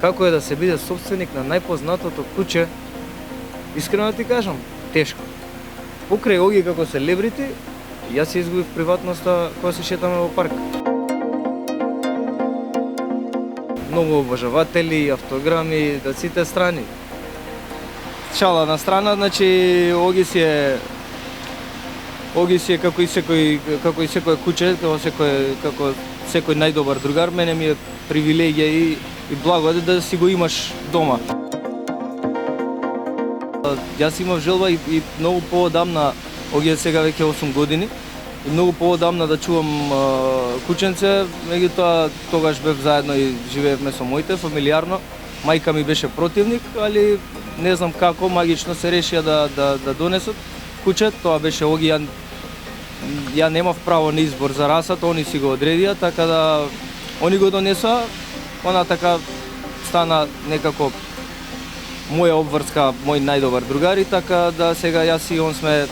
Како е да се биде собственик на најпознатото куќе? Искрено да ти кажам, тешко. Покрај оги како селебрити, јас се изгубив приватноста кога се шетаме во парк. Многу обожаватели, автограми, да сите страни. Шала на страна, значи Оги си е како и секој куќе, како секој најдобар другар, мене ми е привилегија и благодат да си го имаш дома. Јас имав желба и многу поодамна, Оги е сега веќе 8 години, и многу поодамна да чувам кученце, меѓутоа тогаш бев заедно и живеевме со моите, фамилиарно. Мајка ми беше противник, али не знам како магично се решија да донесат куче. Тоа беше Оги, ја немав право на избор за расата, они си го одредија, така да они го донесоа, она така стана некако моја обврска, мој најдобар другар, и така да сега јас и он сме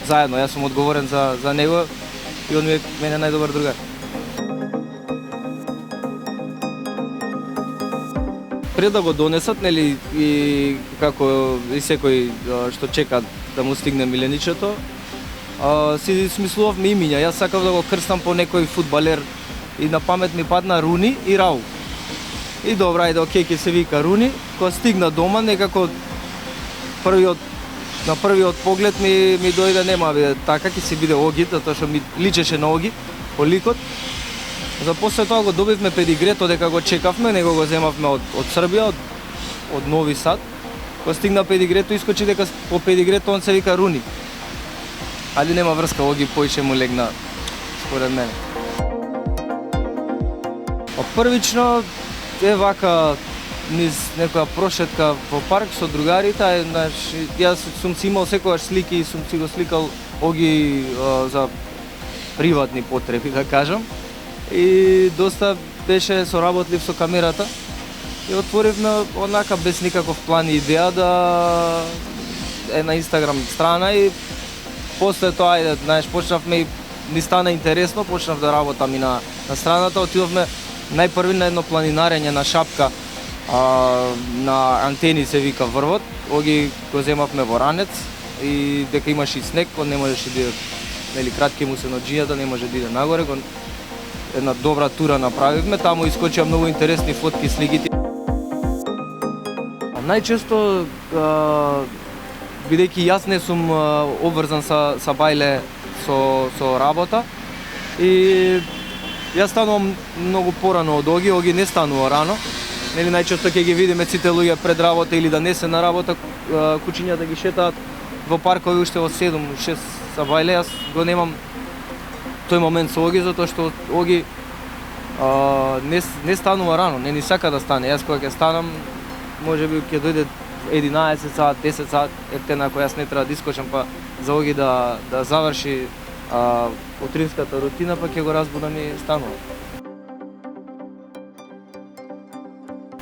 заедно, јас сум одговорен за него и он ми е мене најдобар другар. Пред да го донесат, нели, и како и секој што чека да му стигне миленичето, си смислувавме имиња. Јас сакав да го крстам по некој фудбалер и на памет ми падна Руни и Рау. И добра, ајде, окей, ќе се вика Руни. Кога стигна дома, некако на првиот поглед ми дојде, нема бе, така ќе си биде Оги, затоа што ми личеше на Оги по ликот. За после тоа го добивме педигрето, дека го чекавме, него го земавме од Србија, од Нови Сад. Кога стигна педигрето, искочи дека по педигрето он се вика Руни. Али нема врска, Оги поише му легна, според мене. Првично е вака низ некоја прошетка во парк со другарите, јас сум си имал секогаш слики и сум си го сликал Оги за приватни потреби, да кажам. И доста беше соработлив со камерата и отворивме однака без никаков план и идеја да е на Инстаграм страна, и после тоа, ајде, знаеш, почнавме и ни стана интересно, почнав да работам и на страната. Отидовме најпрви на едно планинарење на шапка, на антени се вика врвот. Оги го земавме во ранец и дека имаше и снег, он не можеше да иде, нели, кратки му се ноџијата, не може да иде нагоре. Една добра тура направивме, таму искочија многу интересни фотки, слики. Најчесто, бидејќи јас не сум обврзан со бајле, со работа, и јас станувам многу порано од Оги, Оги не станува рано. Нели, најчесто ќе ги видиме сите луѓе пред работа или да не се на работа, кучињата ги шетаат во паркови уште во 7-6 са бајле. Јас го немам тој момент со Оги, затоа што Оги не станува рано, не ни сака да стане. Јас кога ќе станам, можеби ќе дојде 11 саат, 10 саат, ертена која јас не треба да искочам, па за Оги да заврши утринската рутина, па ќе го разбудам и станува.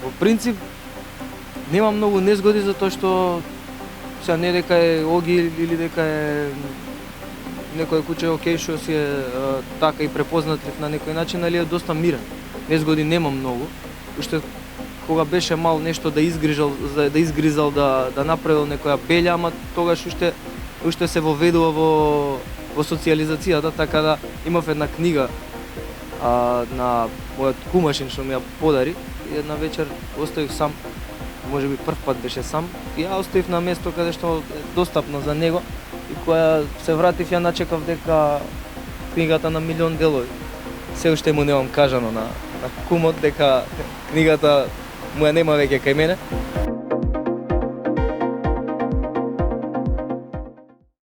Во принцип, немам многу незгоди, затоа што сега не дека е Оги или дека е некој куќе, окей, што си е така и препознатлив на некој начин, али е доста мирен. Незгоди немам многу. Уште кога беше мал нешто да изгризал, да направил некоја белја, ама тогаш уште се воведува во социјализацијата, така да имав една книга на мојот кумашин што ми ја подари, и една вечер оставив сам, можеби прв пат беше сам, и ја оставив на место каде што е достапно за него. И кога се вратив, ја начекав дека книгата на милион делови. Се уште му немам кажано на кумот дека книгата му ја нема веќе кај мене.